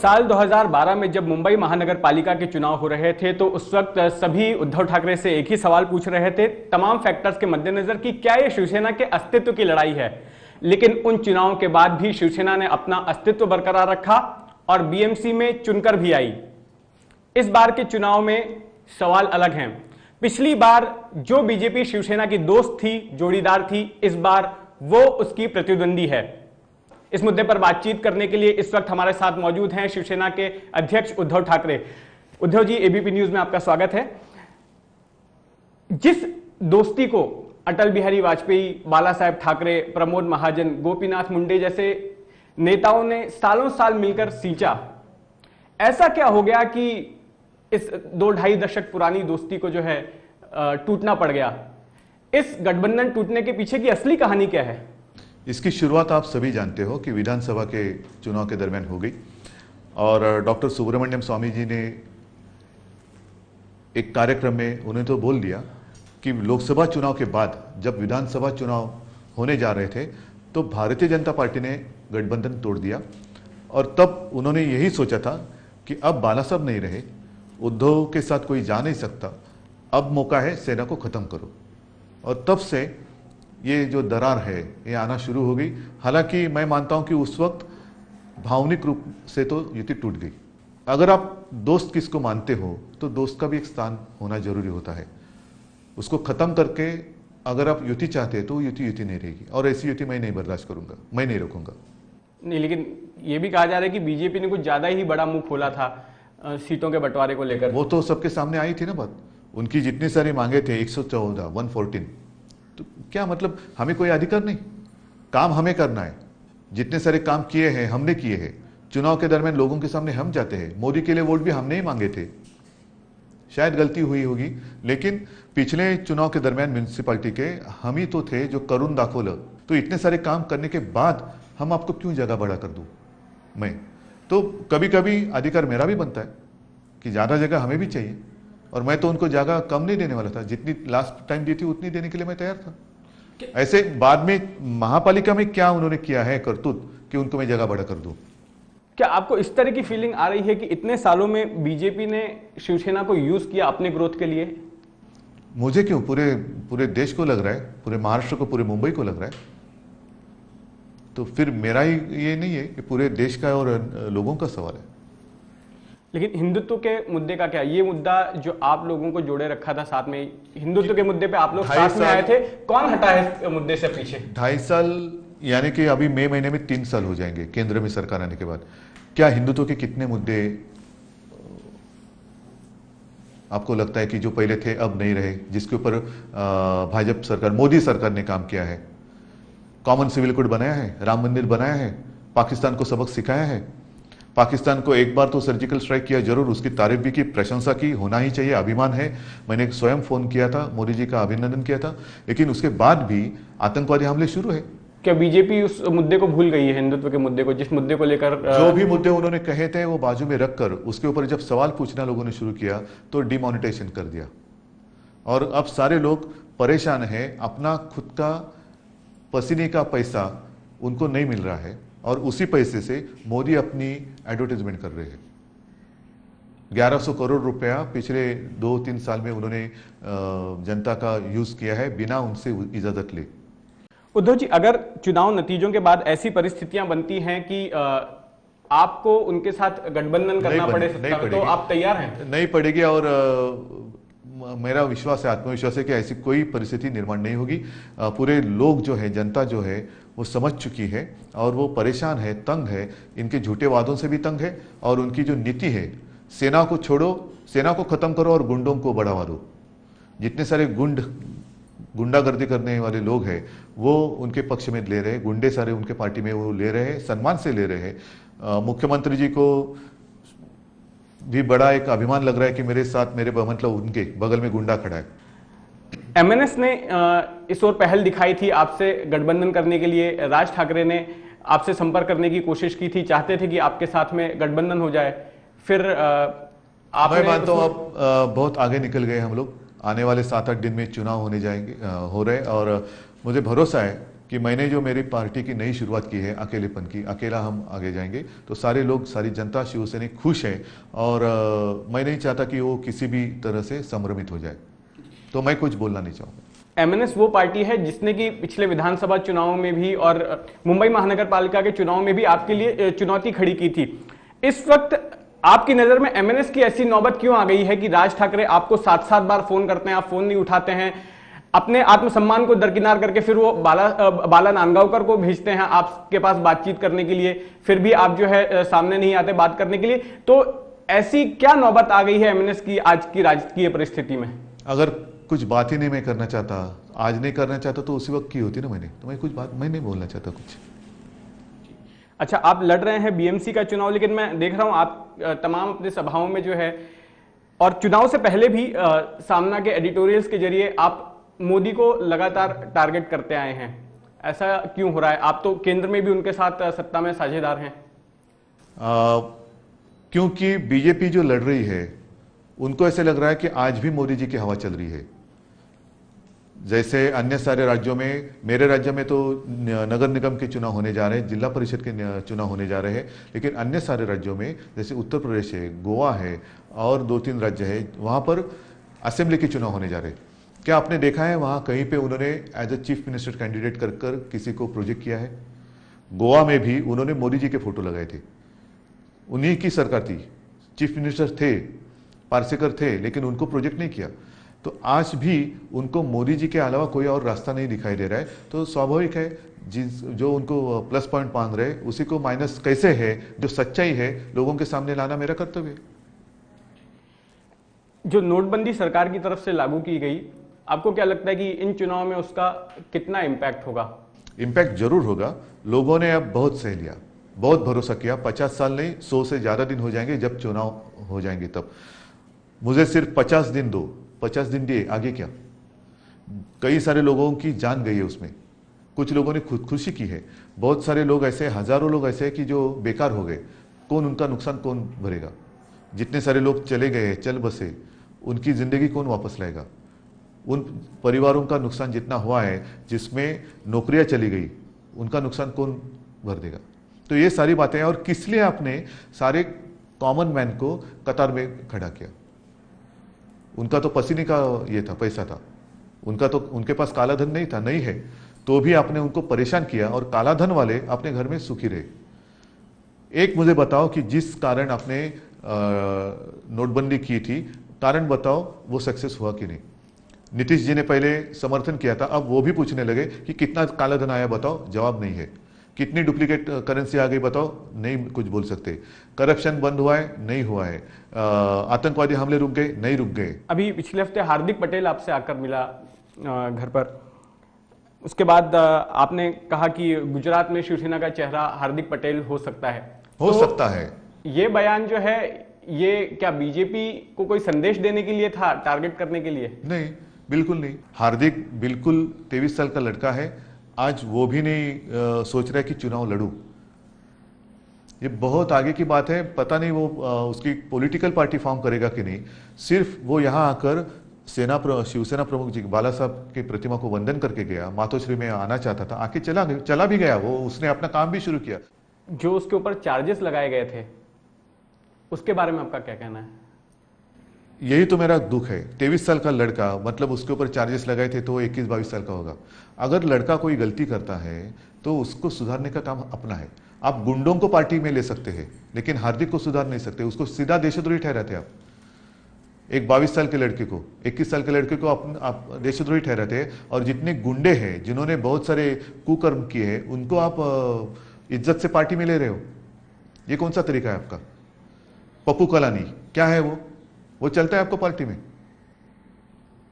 साल 2012 में जब मुंबई महानगर पालिका के चुनाव हो रहे थे तो उस वक्त सभी उद्धव ठाकरे से एक ही सवाल पूछ रहे थे तमाम फैक्टर्स के मद्देनजर कि क्या ये शिवसेना के अस्तित्व की लड़ाई है। लेकिन उन चुनावों के बाद भी शिवसेना ने अपना अस्तित्व बरकरार रखा और बीएमसी में चुनकर भी आई। इस बार के चुनाव में सवाल अलग हैं। पिछली बार जो बीजेपी शिवसेना की दोस्त थी, जोड़ीदार थी, इस बार वो उसकी प्रतिद्वंदी है। इस मुद्दे पर बातचीत करने के लिए इस वक्त हमारे साथ मौजूद हैं शिवसेना के अध्यक्ष उद्धव ठाकरे। उद्धव जी, एबीपी न्यूज में आपका स्वागत है। जिस दोस्ती को अटल बिहारी वाजपेयी, बाला साहेब ठाकरे, प्रमोद महाजन, गोपीनाथ मुंडे जैसे नेताओं ने सालों साल मिलकर सींचा, ऐसा क्या हो गया कि इस 2-2.5 दशक पुरानी दोस्ती को जो है टूटना पड़ गया? इस गठबंधन टूटने के पीछे की असली कहानी क्या है? इसकी शुरुआत आप सभी जानते हो कि विधानसभा के चुनाव के दरमियान हो गई और डॉक्टर सुब्रमण्यम स्वामी जी ने एक कार्यक्रम में उन्हें तो बोल दिया कि लोकसभा चुनाव के बाद जब विधानसभा चुनाव होने जा रहे थे तो भारतीय जनता पार्टी ने गठबंधन तोड़ दिया और तब उन्होंने यही सोचा था कि अब बाला साहब नहीं रहे, उद्धव के साथ कोई जा नहीं सकता, अब मौका है सेना को खत्म करो। और तब से ये जो दरार है ये आना शुरू हो गई। हालांकि मैं मानता हूं कि उस वक्त भावनिक रूप से तो युति टूट गई। अगर आप दोस्त किसको मानते हो तो दोस्त का भी एक स्थान होना जरूरी होता है। उसको खत्म करके अगर आप युति चाहते हैं तो युति नहीं रहेगी और ऐसी युति मैं नहीं बर्दाश्त करूंगा, मैं नहीं रोकूंगा। नहीं, लेकिन ये भी कहा जा रहा है कि बीजेपी ने कुछ ज्यादा ही बड़ा मुंह खोला था सीटों के बंटवारे को लेकर। वो तो सबके सामने आई थी ना बात। उनकी जितनी सारी मांगे थे 114, 114, तो क्या मतलब हमें कोई अधिकार नहीं? काम हमें करना है। जितने सारे काम किए हैं हमने किए हैं। चुनाव के दरमियान लोगों के सामने हम जाते हैं। मोदी के लिए वोट भी हमने ही मांगे थे। शायद गलती हुई होगी, लेकिन पिछले चुनाव के दरमियान म्यूनिसिपैलिटी के हम ही तो थे जो करुण दाखोल। तो इतने सारे काम करने के बाद हम आपको क्यों जगह बढ़ा कर दूं? मैं तो कभी कभी अधिकार मेरा भी बनता है कि ज्यादा जगह हमें भी चाहिए और मैं तो उनको जगह कम नहीं देने वाला था। जितनी लास्ट टाइम दी थी उतनी देने के लिए मैं तैयार था। ऐसे बाद में महापालिका में क्या उन्होंने किया है करतूत कि उनको मैं जगह बढ़ा कर दूं? क्या आपको इस तरह की फीलिंग आ रही है कि इतने सालों में बीजेपी ने शिवसेना को यूज किया अपने ग्रोथ के लिए? मुझे क्यों, पूरे देश को लग रहा है, पूरे महाराष्ट्र को, पूरे मुंबई को लग रहा है। तो फिर मेरा ही ये नहीं है कि पूरे देश का और लोगों का सवाल है। लेकिन हिंदुत्व के मुद्दे का क्या? ये मुद्दा जो आप लोगों को जोड़े रखा था साथ में, हिंदुत्व के मुद्दे पे आप लोग साथ में आए थे, कौन हटा है इस मुद्दे से पीछे? 2.5 साल यानी कि अभी मई महीने में 3 साल हो जाएंगे केंद्र में सरकार आने के बाद। क्या हिंदुत्व के कितने मुद्दे आपको लगता है कि जो पहले थे अब नहीं रहे, जिसके ऊपर भाजपा सरकार, मोदी सरकार ने काम किया है? कॉमन सिविल कोड बनाया है, राम मंदिर बनाया है, पाकिस्तान को सबक सिखाया है। पाकिस्तान को एक बार तो सर्जिकल स्ट्राइक किया जरूर, उसकी तारीफ भी की, प्रशंसा की, होना ही चाहिए, अभिमान है। मैंने स्वयं फोन किया था, मोदी जी का अभिनंदन किया था। लेकिन उसके बाद भी आतंकवादी हमले शुरू है। क्या बीजेपी उस मुद्दे को भूल गई है, हिंदुत्व के मुद्दे को, जिस मुद्दे को लेकर जो भी मुद्दे उन्होंने कहे थे वो बाजू में रखकर उसके ऊपर जब सवाल पूछना लोगों ने शुरू किया तो डिमोनेटाइजेशन कर दिया और अब सारे लोग परेशान हैं। अपना खुद का पसीने का पैसा उनको नहीं मिल रहा है और उसी पैसे से मोदी अपनी एडवर्टाइजमेंट कर रहे हैं। 1100 करोड़ रुपया पिछले 2-3 साल में उन्होंने जनता का यूज किया है बिना उनसे इजाजत ले। उद्धव जी, अगर चुनाव नतीजों के बाद ऐसी परिस्थितियां बनती हैं कि आपको उनके साथ गठबंधन करना पड़े तो आप तैयार हैं? नहीं पड़ेगी और मेरा विश्वास है, आत्मविश्वास है कि ऐसी कोई परिस्थिति निर्माण नहीं होगी। पूरे लोग जो है, जनता जो है वो समझ चुकी है और वो परेशान है, तंग है, इनके झूठे वादों से भी तंग है और उनकी जो नीति है, सेना को छोड़ो, सेना को खत्म करो और गुंडों को बढ़ावा दो। जितने सारे गुंडागर्दी करने वाले लोग हैं वो उनके पक्ष में ले रहे हैं, गुंडे सारे उनके पार्टी में वो ले रहे हैं, सम्मान से ले रहे हैं। मुख्यमंत्री जी को भी बड़ा एक अभिमान लग रहा है कि मेरे साथ, मेरे मतलब उनके बगल में गुंडा खड़ा है। एमएनएस ने इस ओर पहल दिखाई थी आपसे गठबंधन करने के लिए। राज ठाकरे ने आपसे संपर्क करने की कोशिश की थी, चाहते थे कि आपके साथ में गठबंधन हो जाए। फिर मैं मानता हूँ आप बहुत आगे निकल गए हम लोग। आने वाले 7-8 दिन में चुनाव होने जाएंगे, हो रहे, और मुझे भरोसा है कि मैंने जो मेरी पार्टी की नई शुरुआत की है अकेलेपन की, अकेला हम आगे जाएंगे, तो सारे लोग, सारी जनता शिवसेना खुश है और मैं नहीं चाहता कि वो किसी भी तरह से संभ्रमित हो जाए, तो मैं कुछ बोलना नहीं चाहूँगा। एमएनएस वो पार्टी है जिसने कि पिछले विधानसभा चुनाव में भी और मुंबई महानगर पालिका के चुनाव में भी आपके लिए चुनौती खड़ी की थी। इस वक्त आपकी नजर में एमएनएस की ऐसी नौबत क्यों आ गई है कि राज ठाकरे आपको 7-7 बार फोन करते हैं, आप फोन नहीं उठाते हैं, अपने आत्मसम्मान को दरकिनार करके फिर वो बाला नांदगांवकर को भेजते हैं आपके पास बातचीत करने के लिए, फिर भी आप जो है सामने नहीं आते बात करने के लिए। तो ऐसी क्या नौबत आ गई है एमएनएस की आज की राजकीय परिस्थिति में? अगर कुछ बात ही नहीं मैं करना चाहता, आज नहीं करना चाहता, तो उसी वक्त की होती ना मैंने, तो मैं कुछ बात मैं नहीं बोलना चाहता कुछ। अच्छा, आप लड़ रहे हैं बीएमसी का चुनाव, लेकिन मैं देख रहा हूं आप तमाम अपने सभाओं में जो है और चुनाव से पहले भी सामना के एडिटोरियल्स के जरिए आप मोदी को लगातार टारगेट करते आए हैं। ऐसा क्यों हो रहा है? आप तो केंद्र में भी उनके साथ सत्ता में साझेदार हैं। क्योंकि बीजेपी जो लड़ रही है उनको ऐसे लग रहा है कि आज भी मोदी जी की हवा चल रही है। जैसे अन्य सारे राज्यों में, मेरे राज्य में तो नगर निगम के चुनाव होने जा रहे हैं, जिला परिषद के चुनाव होने जा रहे हैं, लेकिन अन्य सारे राज्यों में जैसे उत्तर प्रदेश है, गोवा है और 2-3 राज्य है, वहाँ पर असेंबली के चुनाव होने जा रहे हैं। क्या आपने देखा है वहाँ कहीं पे उन्होंने as a chief minister candidate कर कर किसी को प्रोजेक्ट किया है? गोवा में भी उन्होंने मोदी जी के फोटो लगाए थे, उन्हीं की सरकार थी, चीफ मिनिस्टर थे, पार्सेकर थे, लेकिन उनको प्रोजेक्ट नहीं किया। तो आज भी उनको मोदी जी के अलावा कोई और रास्ता नहीं दिखाई दे रहा है। तो स्वाभाविक है जो उनको प्लस पॉइंट मान रहे उसी को माइनस कैसे है, जो सच्चाई है लोगों के सामने लाना मेरा कर्तव्य है। जो नोटबंदी सरकार की तरफ से लागू की गई, आपको क्या लगता है कि इन चुनाव में उसका कितना इम्पैक्ट होगा? इम्पैक्ट जरूर होगा। लोगों ने अब बहुत सह लिया, बहुत भरोसा किया। 50 साल नहीं, 100 से ज्यादा दिन हो जाएंगे जब चुनाव हो जाएंगे तब। मुझे सिर्फ 50 दिन दो, 50 दिन दिए, आगे क्या? कई सारे लोगों की जान गई है उसमें, कुछ लोगों ने खुदकुशी की है, बहुत सारे लोग ऐसे, हजारों लोग ऐसे हैं कि जो बेकार हो गए। कौन उनका नुकसान कौन भरेगा? जितने सारे लोग चले गए, चल बसे, उनकी जिंदगी कौन वापस लाएगा? उन परिवारों का नुकसान जितना हुआ है, जिसमें नौकरियां चली गई, उनका नुकसान कौन भर देगा? तो ये सारी बातें हैं। और किस लिए आपने सारे कॉमन मैन को कतार में खड़ा किया? उनका तो पसीने का ये था, पैसा था, उनका तो, उनके पास काला धन नहीं था, नहीं है, तो भी आपने उनको परेशान किया और काला धन वाले अपने घर में सुखी रहे। एक मुझे बताओ कि जिस कारण आपने नोटबंदी की थी, कारण बताओ वो सक्सेस हुआ कि नहीं? नीतीश जी ने पहले समर्थन किया था, अब वो भी पूछने लगे कि कितना काला धन आया बताओ, जवाब नहीं है। कितनी डुप्लीकेट करेंसी आ गई बताओ, नहीं कुछ बोल सकते। करप्शन बंद हुआ है? नहीं हुआ है। आतंकवादी हमले रुक गए? नहीं रुक गए। अभी पिछले हफ्ते हार्दिक पटेल आपसे आकर मिला घर पर, उसके बाद आपने कहा कि गुजरात में शिवसेना का चेहरा हार्दिक पटेल हो सकता है। हो सकता है। ये बयान जो है, ये क्या बीजेपी को कोई संदेश देने के लिए था, टारगेट करने के लिए? नहीं, बिल्कुल नहीं। हार्दिक बिल्कुल 23 साल का लड़का है, आज वो भी नहीं सोच रहा है कि चुनाव लड़ूं। ये बहुत आगे की बात है, पता नहीं वो उसकी पॉलिटिकल पार्टी फॉर्म करेगा कि नहीं। सिर्फ वो यहाँ आकर शिवसेना प्रमुख जी बाला साहब की प्रतिमा को वंदन करके गया, मातोश्री में आना चाहता था, आके चला भी गया, वो उसने अपना काम भी शुरू किया। जो उसके ऊपर चार्जेस लगाए गए थे, उसके बारे में आपका क्या कहना है? यही तो मेरा दुख है। 23 साल का लड़का, मतलब उसके ऊपर चार्जेस लगाए थे तो 21-22 साल का होगा। अगर लड़का कोई गलती करता है तो उसको सुधारने का काम अपना है। आप गुंडों को पार्टी में ले सकते हैं, लेकिन हार्दिक को सुधार नहीं सकते, उसको सीधा देशद्रोही ठहराते आप। एक 22 साल के लड़के को, 21 साल के लड़के को आप देशद्रोही ठहराते हैं, और जितने गुंडे हैं जिन्होंने बहुत सारे कुकर्म किए हैं उनको आप इज्जत से पार्टी में ले रहे हो। ये कौन सा तरीका है आपका? पप्पू कलानी क्या है वो चलता है आपको पार्टी में?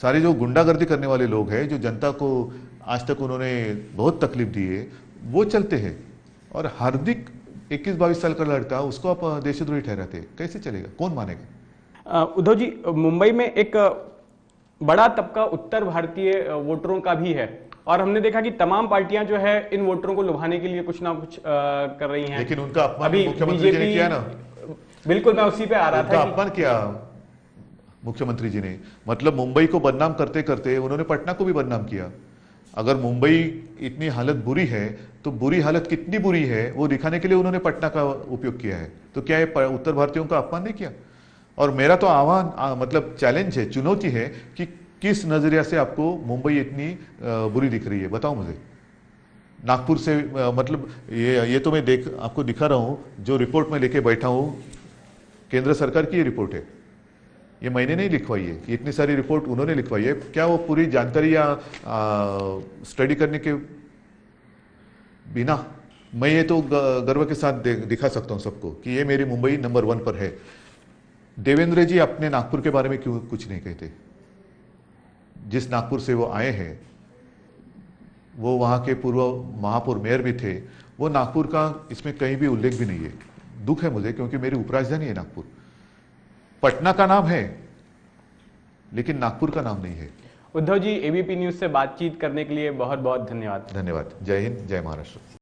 सारे जो गुंडागर्दी करने वाले लोग हैं, जो जनता को आज तक उन्होंने बहुत तकलीफ दी है, वो चलते हैं। और हार्दिक 21-22 साल का लड़का, उसको आप देशद्रोही ठहराते हैं, कैसे चलेगा? कौन मानेगा? उद्धव जी, मुंबई में एक बड़ा तबका उत्तर भारतीय वोटरों का भी है, और हमने देखा कि तमाम पार्टियां जो है इन वोटरों को लुभाने के लिए कुछ ना कुछ कर रही हैं। लेकिन उनका अपमान अभी मुख्यमंत्री जी ने किया ना। बिल्कुल, मैं उसी पे आ रहा था। अपमान किया मुख्यमंत्री जी ने, मतलब मुंबई को बदनाम करते करते उन्होंने पटना को भी बदनाम किया। अगर मुंबई इतनी हालत बुरी है तो बुरी हालत कितनी बुरी है वो दिखाने के लिए उन्होंने पटना का उपयोग किया है। तो क्या ये उत्तर भारतीयों का अपमान नहीं किया? और मेरा तो आह्वान मतलब चैलेंज है, चुनौती है कि किस नजरिया से आपको मुंबई इतनी बुरी दिख रही है, बताओ मुझे। नागपुर से मतलब ये तो मैं आपको दिखा रहा हूं, जो रिपोर्ट में लेके बैठा हूं केंद्र सरकार की ये रिपोर्ट है, ये मैंने नहीं लिखवाई है, ये इतनी सारी रिपोर्ट उन्होंने लिखवाई है। क्या वो पूरी जानकारी या स्टडी करने के बिना मैं ये तो गर्व के साथ दिखा सकता हूं सबको कि ये मेरी मुंबई नंबर 1 पर है। देवेंद्र जी अपने नागपुर के बारे में क्यों कुछ नहीं कहते? जिस नागपुर से वो आए हैं, वो वहां के पूर्व महापौर मेयर भी थे, वो नागपुर का इसमें कहीं भी उल्लेख भी नहीं है। दुख है मुझे, क्योंकि मेरी उपराजधानी है नागपुर। पटना का नाम है लेकिन नागपुर का नाम नहीं है। उद्धव जी, एबीपी न्यूज से बातचीत करने के लिए बहुत बहुत धन्यवाद। धन्यवाद। जय हिंद, जय महाराष्ट्र।